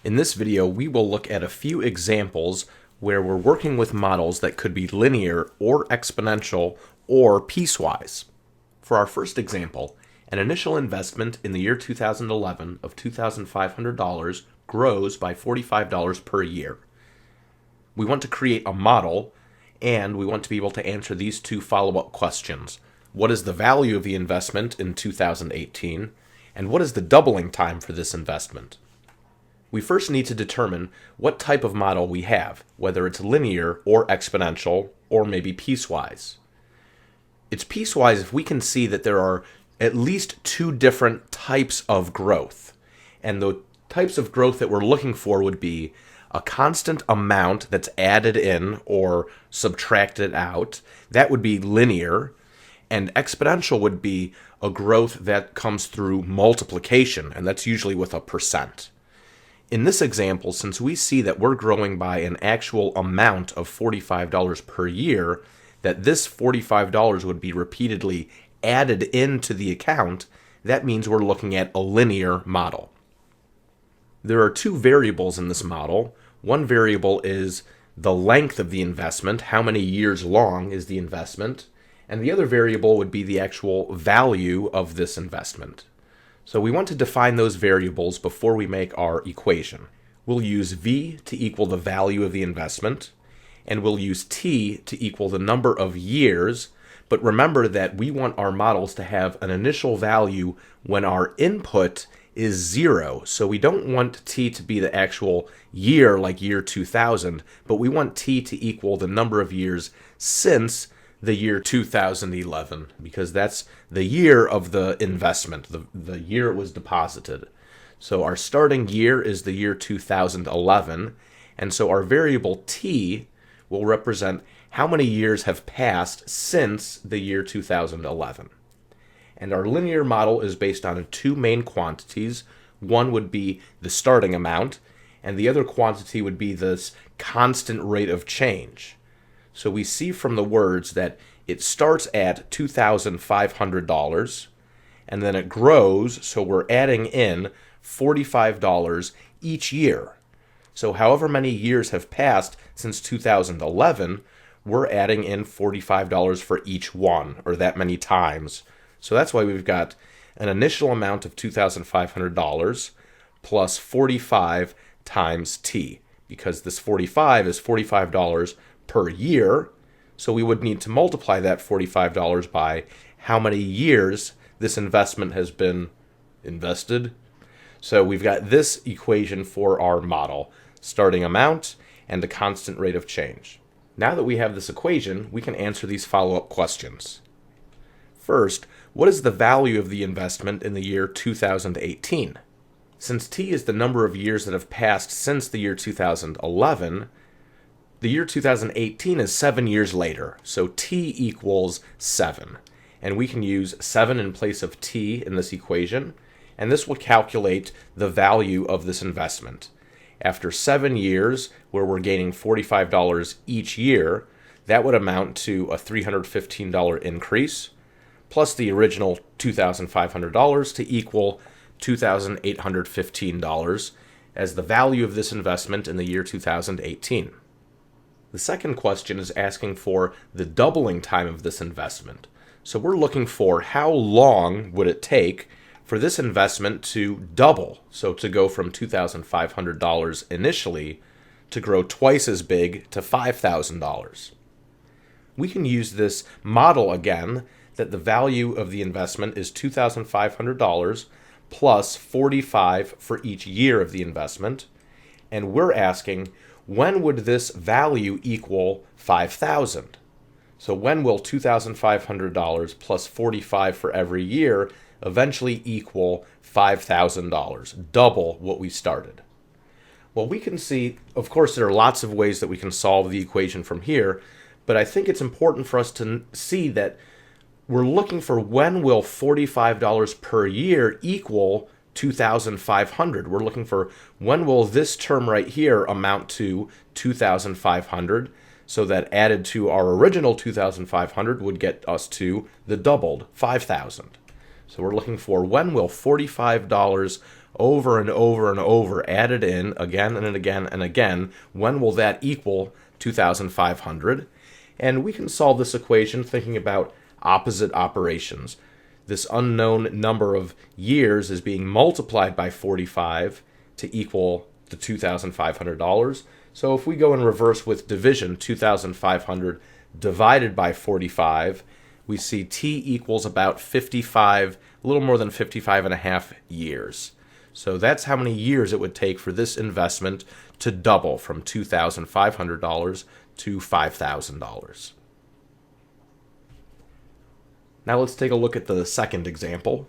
In this video, we will look at a few examples where we're working with models that could be linear or exponential or piecewise. For our first example, an initial investment in the year 2011 of $2,500 grows by $45 per year. We want to create a model, and we want to be able to answer these two follow-up questions. What is the value of the investment in 2018? And what is the doubling time for this investment? We first need to determine what type of model we have, whether it's linear or exponential, or maybe piecewise. It's piecewise if we can see that there are at least two different types of growth. And the types of growth that we're looking for would be a constant amount that's added in or subtracted out. That would be linear. And exponential would be a growth that comes through multiplication, and that's usually with a percent. In this example, since we see that we're growing by an actual amount of $45 per year, that this $45 would be repeatedly added into the account, that means we're looking at a linear model. There are two variables in this model. One variable is the length of the investment, how many years long is the investment, and the other variable would be the actual value of this investment. So we want to define those variables before we make our equation. We'll use V to equal the value of the investment, and we'll use T to equal the number of years, but remember that we want our models to have an initial value when our input is 0. So we don't want T to be the actual year like year 2000, but we want T to equal the number of years since the year 2011, because that's the year of the investment, the year it was deposited. So our starting year is the year 2011, and so our variable T will represent how many years have passed since the year 2011. And our linear model is based on two main quantities. One would be the starting amount, and the other quantity would be this constant rate of change. So we see from the words that it starts at $2,500, and then it grows, so we're adding in $45 each year. So however many years have passed since 2011, we're adding in $45 for each one, or that many times. So that's why we've got an initial amount of $2,500 plus 45 times T, because this 45 is $45 per year, so we would need to multiply that $45 by how many years this investment has been invested. So we've got this equation for our model, starting amount and a constant rate of change. Now that we have this equation, we can answer these follow-up questions. First, what is the value of the investment in the year 2018? Since T is the number of years that have passed since the year 2011, the year 2018 is 7 years later, so T equals 7. And we can use 7 in place of T in this equation, and this will calculate the value of this investment. After 7 years, where we're gaining $45 each year, that would amount to a $315 increase, plus the original $2,500 to equal $2,815 as the value of this investment in the year 2018. The second question is asking for the doubling time of this investment. So we're looking for how long would it take for this investment to double, so to go from $2,500 initially to grow twice as big to $5,000. We can use this model again, that the value of the investment is $2,500 plus 45 for each year of the investment, and we're asking, when would this value equal 5,000? So when will $2,500 plus 45 for every year eventually equal $5,000, double what we started? Well, we can see, of course, there are lots of ways that we can solve the equation from here, but I think it's important for us to see that we're looking for when will $45 per year equal 2,500. We're looking for when will this term right here amount to 2,500, so that added to our original 2,500 would get us to the doubled 5,000. So we're looking for when will $45 over and over and over, added in again and again and again, when will that equal 2,500? And we can solve this equation thinking about opposite operations. This unknown number of years is being multiplied by 45 to equal the $2,500. So if we go in reverse with division, 2,500 divided by 45, we see t equals about 55, a little more than 55 and a half years. So that's how many years it would take for this investment to double from $2,500 to $5,000. Now let's take a look at the second example.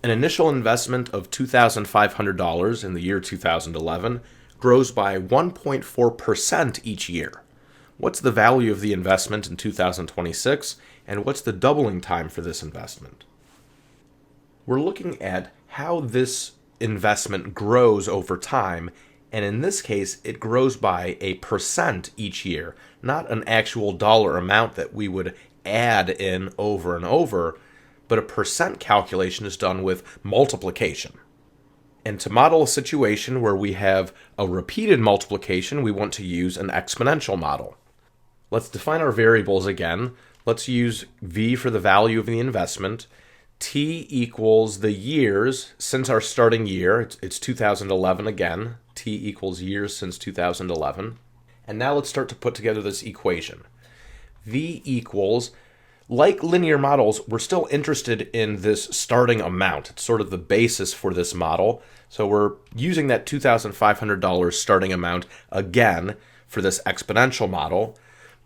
An initial investment of $2,500 in the year 2011 grows by 1.4% each year. What's the value of the investment in 2026, and what's the doubling time for this investment? We're looking at how this investment grows over time, and in this case, it grows by a percent each year, not an actual dollar amount that we would add in over and over, but a percent calculation is done with multiplication. And to model a situation where we have a repeated multiplication, we want to use an exponential model. Let's define our variables again. Let's use V for the value of the investment. T equals the years since our starting year. It's 2011 again. T equals years since 2011. And now let's start to put together this equation. V equals, like linear models, we're still interested in this starting amount. It's sort of the basis for this model. So we're using that $2,500 starting amount again for this exponential model.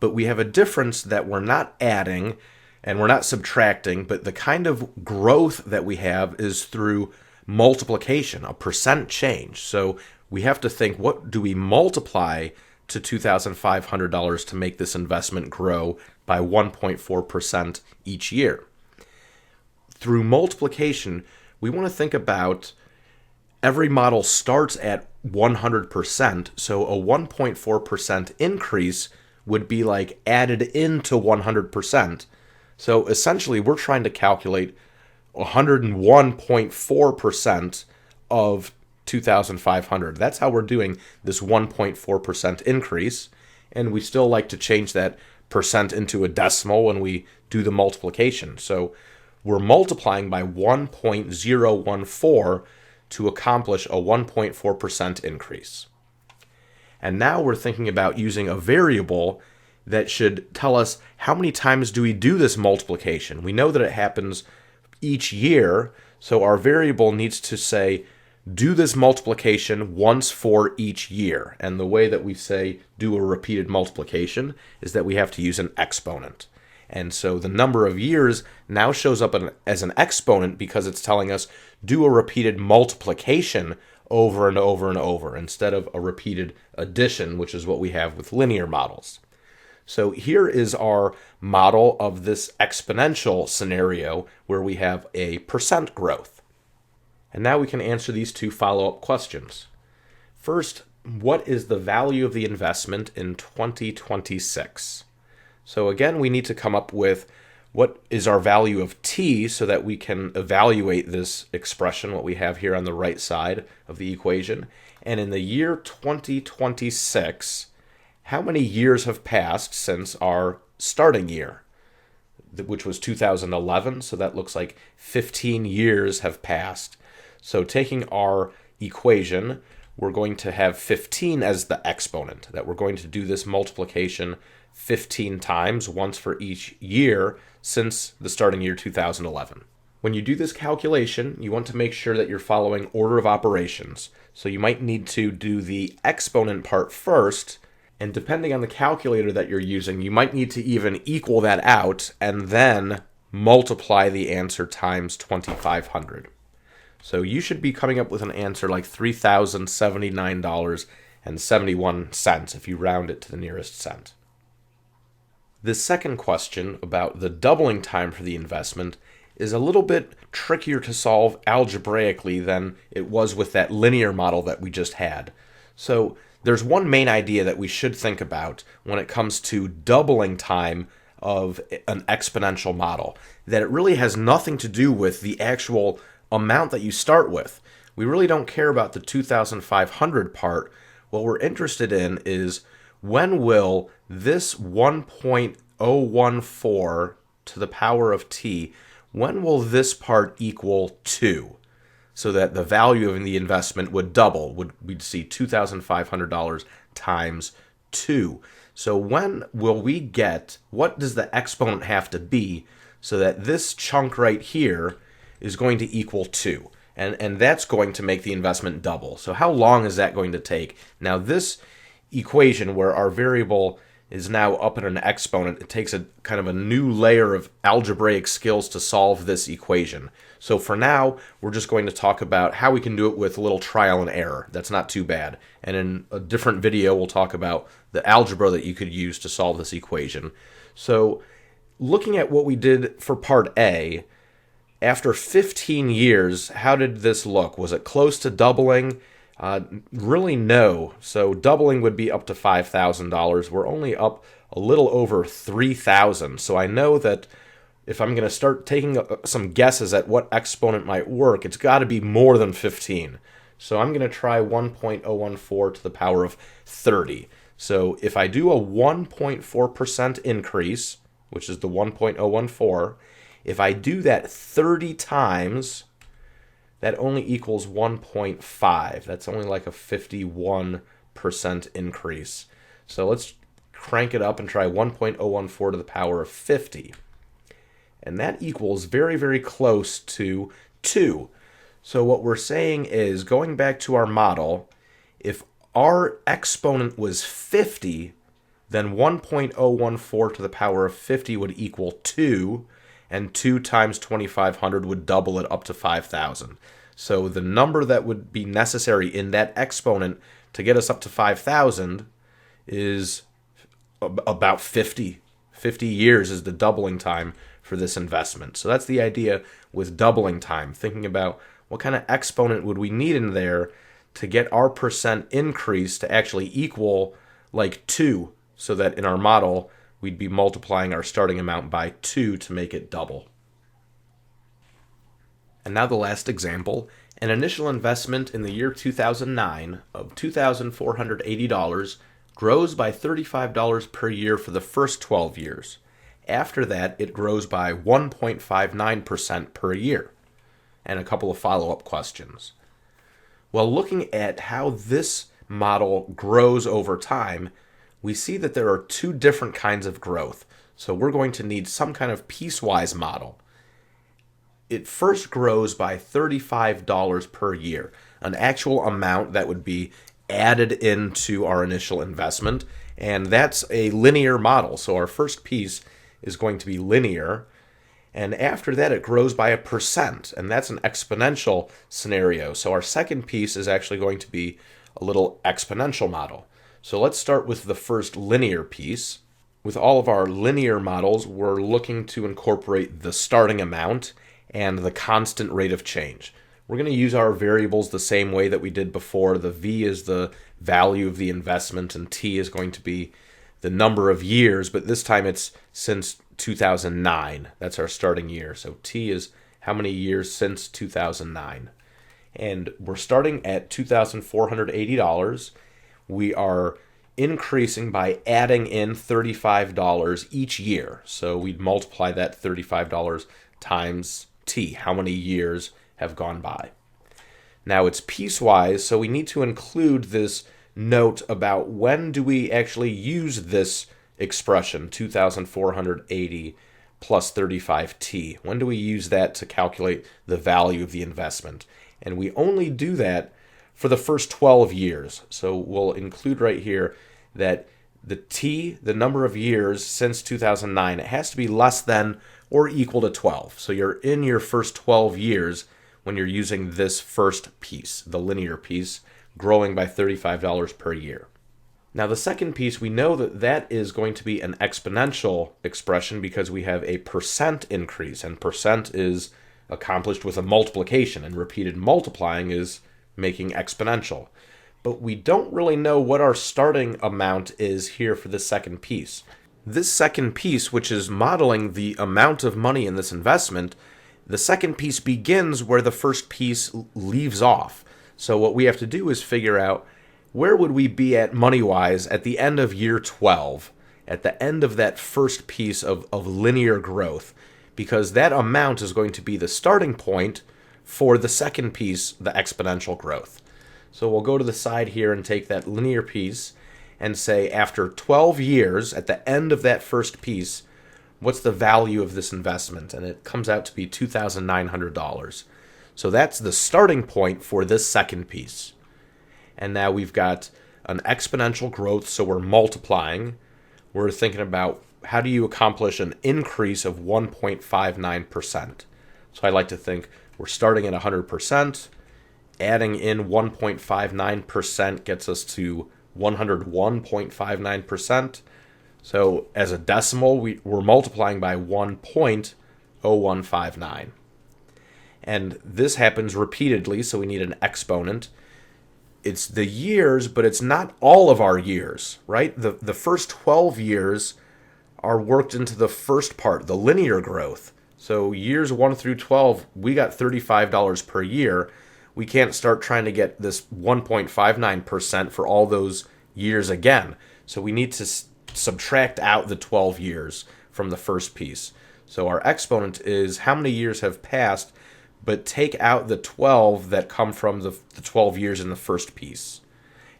But we have a difference that we're not adding and we're not subtracting, but the kind of growth that we have is through multiplication, a percent change. So we have to think, what do we multiply to $2,500 to make this investment grow by 1.4% each year? Through multiplication, we want to think about every model starts at 100%, so a 1.4% increase would be like added into 100%. So essentially, we're trying to calculate 101.4% of 2,500. That's how we're doing this 1.4% increase. And we still like to change that percent into a decimal when we do the multiplication. So we're multiplying by 1.014 to accomplish a 1.4% increase. And now we're thinking about using a variable that should tell us how many times do we do this multiplication. We know that it happens each year, so our variable needs to say, do this multiplication once for each year. And the way that we say do a repeated multiplication is that we have to use an exponent. And so the number of years now shows up as an exponent because it's telling us do a repeated multiplication over and over and over instead of a repeated addition, which is what we have with linear models. So here is our model of this exponential scenario where we have a percent growth. And now we can answer these two follow-up questions. First, what is the value of the investment in 2026? So again, we need to come up with what is our value of t so that we can evaluate this expression, what we have here on the right side of the equation. And in the year 2026, how many years have passed since our starting year, which was 2011? So that looks like 15 years have passed. So taking our equation, we're going to have 15 as the exponent, that we're going to do this multiplication 15 times, once for each year since the starting year 2011. When you do this calculation, you want to make sure that you're following order of operations. So you might need to do the exponent part first, and depending on the calculator that you're using, you might need to even equal that out and then multiply the answer times 2,500. So you should be coming up with an answer like $3,079.71 if you round it to the nearest cent. This second question about the doubling time for the investment is a little bit trickier to solve algebraically than it was with that linear model that we just had. So there's one main idea that we should think about when it comes to doubling time of an exponential model, that it really has nothing to do with the actual amount that you start with. we really don't care about the 2,500 part. What we're interested in is when will this 1.014 to the power of t, when will this part equal 2? So that the value of the investment would double. We'd see $2,500 times 2. So when will we get, what does the exponent have to be so that this chunk right here is going to equal 2? And that's going to make the investment double. So how long is that going to take? Now this equation where our variable is now up in an exponent, it takes a kind of a new layer of algebraic skills to solve this equation. So for now, we're just going to talk about how we can do it with a little trial and error. That's not too bad. And in a different video, we'll talk about the algebra that you could use to solve this equation. So looking at what we did for part A, after 15 years, how did this look? Was it close to doubling? Really no. So doubling would be up to $5,000. We're only up a little over 3,000. So I know that if I'm going to start taking some guesses at what exponent might work, it's got to be more than 15. So I'm going to try 1.014 to the power of 30. So if I do a 1.4% increase, which is the 1.014, if I do that 30 times, that only equals 1.5. That's only like a 51% increase. So let's crank it up and try 1.014 to the power of 50. And that equals very, very close to 2. So what we're saying is, going back to our model, if our exponent was 50, then 1.014 to the power of 50 would equal 2, and 2 times 2,500 would double it up to 5,000. So the number that would be necessary in that exponent to get us up to 5,000 is about 50. 50 years is the doubling time for this investment. So that's the idea with doubling time, thinking about what kind of exponent would we need in there to get our percent increase to actually equal like 2, so that in our model we'd be multiplying our starting amount by 2 to make it double. And now the last example, an initial investment in the year 2009 of $2,480 grows by $35 per year for the first 12 years. After that, it grows by 1.59% per year. And a couple of follow-up questions. Well, looking at how this model grows over time, we see that there are two different kinds of growth. So we're going to need some kind of piecewise model. It first grows by $35 per year, an actual amount that would be added into our initial investment, and that's a linear model. So our first piece is going to be linear, and after that it grows by 1%, and that's an exponential scenario. So our second piece is actually going to be a little exponential model. So let's start with the first linear piece. With all of our linear models, we're looking to incorporate the starting amount and the constant rate of change. We're going to use our variables the same way that we did before. The V is the value of the investment, and T is going to be the number of years, but this time it's since 2009. That's our starting year. So T is how many years since 2009. And we're starting at $2,480. We are increasing by adding in $35 each year. So we'd multiply that $35 times T, how many years have gone by. Now it's piecewise, so we need to include this note about when do we actually use this expression, 2,480 plus 35t. When do we use that to calculate the value of the investment? And we only do that for the first 12 years. So we'll include right here that the t, the number of years since 2009, it has to be less than or equal to 12. So you're in your first 12 years when you're using this first piece, the linear piece, growing by $35 per year. Now the second piece, we know that that is going to be an exponential expression because we have a percent increase, and percent is accomplished with a multiplication, and repeated multiplying is making exponential. But we don't really know what our starting amount is here for this second piece. This second piece, which is modeling the amount of money in this investment, The second piece begins where the first piece leaves off. So what we have to do is figure out where would we be at money-wise at the end of year 12, at the end of that first piece of linear growth, because that amount is going to be the starting point for the second piece, the exponential growth. So we'll go to the side here and take that linear piece and say after 12 years, at the end of that first piece, what's the value of this investment? And it comes out to be $2,900. So that's the starting point for this second piece. And now we've got an exponential growth, so we're multiplying. We're thinking about how do you accomplish an increase of 1.59%. So I like to think we're starting at 100%, adding in 1.59% gets us to 101.59%. So as a decimal, we're multiplying by 1.0159. And this happens repeatedly, so we need an exponent. It's the years, but it's not all of our years, right? The first 12 years are worked into the first part, the linear growth. So years 1 through 12, we got $35 per year. We can't start trying to get this 1.59% for all those years again. So we need to subtract out the 12 years from the first piece. So our exponent is how many years have passed, but take out the 12 that come from the 12 years in the first piece.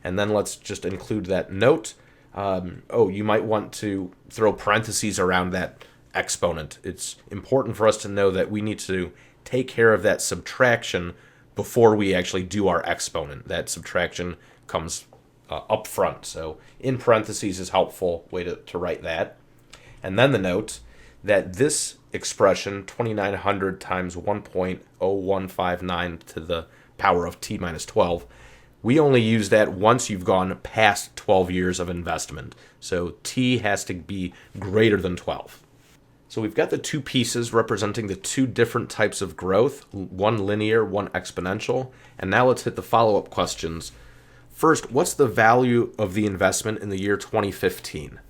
And then let's just include that note. You might want to throw parentheses around that exponent. It's important for us to know that we need to take care of that subtraction before we actually do our exponent. That subtraction comes up front. So in parentheses is a helpful way to write that. And then the note that this expression, 2,900 times 1.0159 to the power of t minus 12, we only use that once you've gone past 12 years of investment. So t has to be greater than 12. So we've got the two pieces representing the two different types of growth, one linear, one exponential. And now let's hit the follow-up questions. First, what's the value of the investment in the year 2015?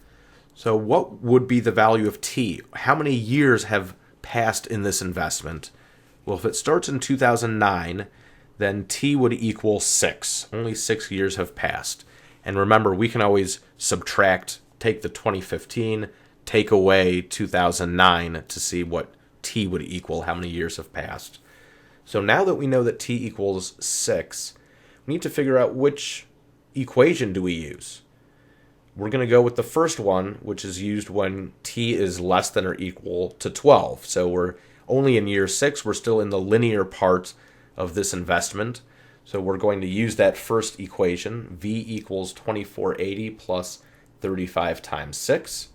So what would be the value of t? How many years have passed in this investment? Well, if it starts in 2009, then t would equal 6. Only 6 years have passed. And remember, we can always subtract, take the 2015, take away 2009 to see what t would equal, how many years have passed. So now that we know that t equals 6, we need to figure out which equation do we use. We're going to go with the first one, which is used when t is less than or equal to 12. So we're only in year 6. We're still in the linear part of this investment. So we're going to use that first equation. V equals 2480 plus 35 times 6.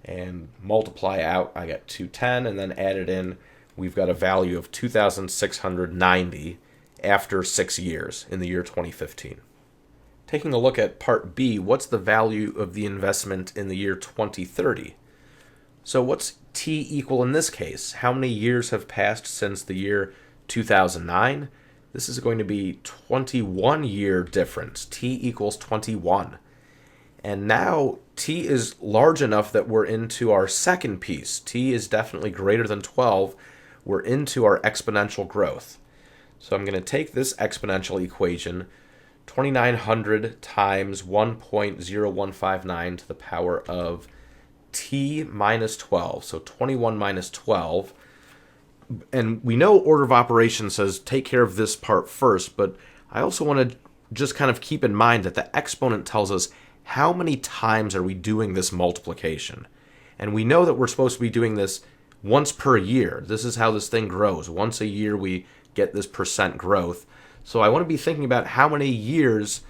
And multiply out, I got 210, and then add it in. We've got a value of 2,690 after 6 years in the year 2015. Taking a look at part B, what's the value of the investment in the year 2030? So what's t equal in this case? How many years have passed since the year 2009? This is going to be 21-year difference. T equals 21. And now t is large enough that we're into our second piece. T is definitely greater than 12. We're into our exponential growth. So I'm going to take this exponential equation, 2,900 times 1.0159 to the power of t minus 12. So 21 minus 12. And we know order of operations says take care of this part first, but I also want to just kind of keep in mind that the exponent tells us how many times are we doing this multiplication. And we know that we're supposed to be doing this once per year. This is how this thing grows. Once a year we get this percent growth. So I want to be thinking about how many years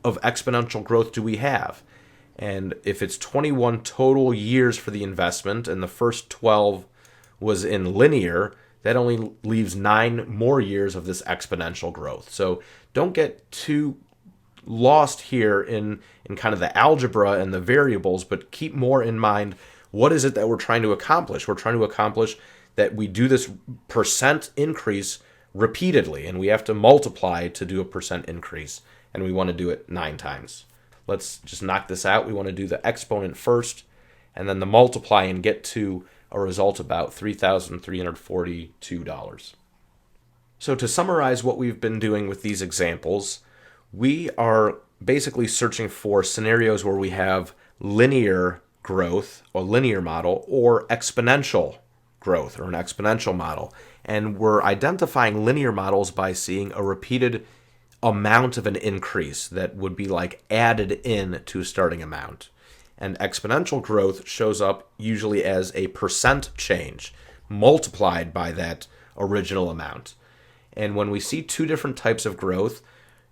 of exponential growth do we have. And if it's 21 total years for the investment and the first 12 was in linear, that only leaves 9 more years of this exponential growth. So don't get too lost here in kind of the algebra and the variables, but keep more in mind what is it that we're trying to accomplish. We're trying to accomplish that we do this percent increase repeatedly, and we have to multiply to do a percent increase, and we want to do it 9 times. Let's just knock this out. We want to do the exponent first, and then the multiply and get to a result about $3,342. So to summarize what we've been doing with these examples, we are basically searching for scenarios where we have linear growth, or linear model, or exponential growth, or an exponential model. And we're identifying linear models by seeing a repeated amount of an increase that would be like added in to a starting amount. And exponential growth shows up usually as a percent change multiplied by that original amount. And when we see two different types of growth,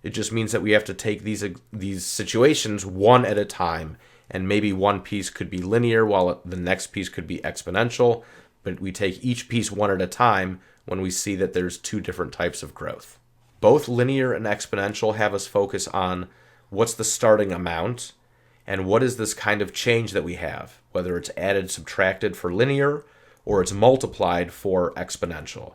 it just means that we have to take these situations one at a time. And maybe one piece could be linear while the next piece could be exponential. But we take each piece one at a time when we see that there's two different types of growth. Both linear and exponential have us focus on what's the starting amount and what is this kind of change that we have, whether it's added, subtracted for linear, or it's multiplied for exponential.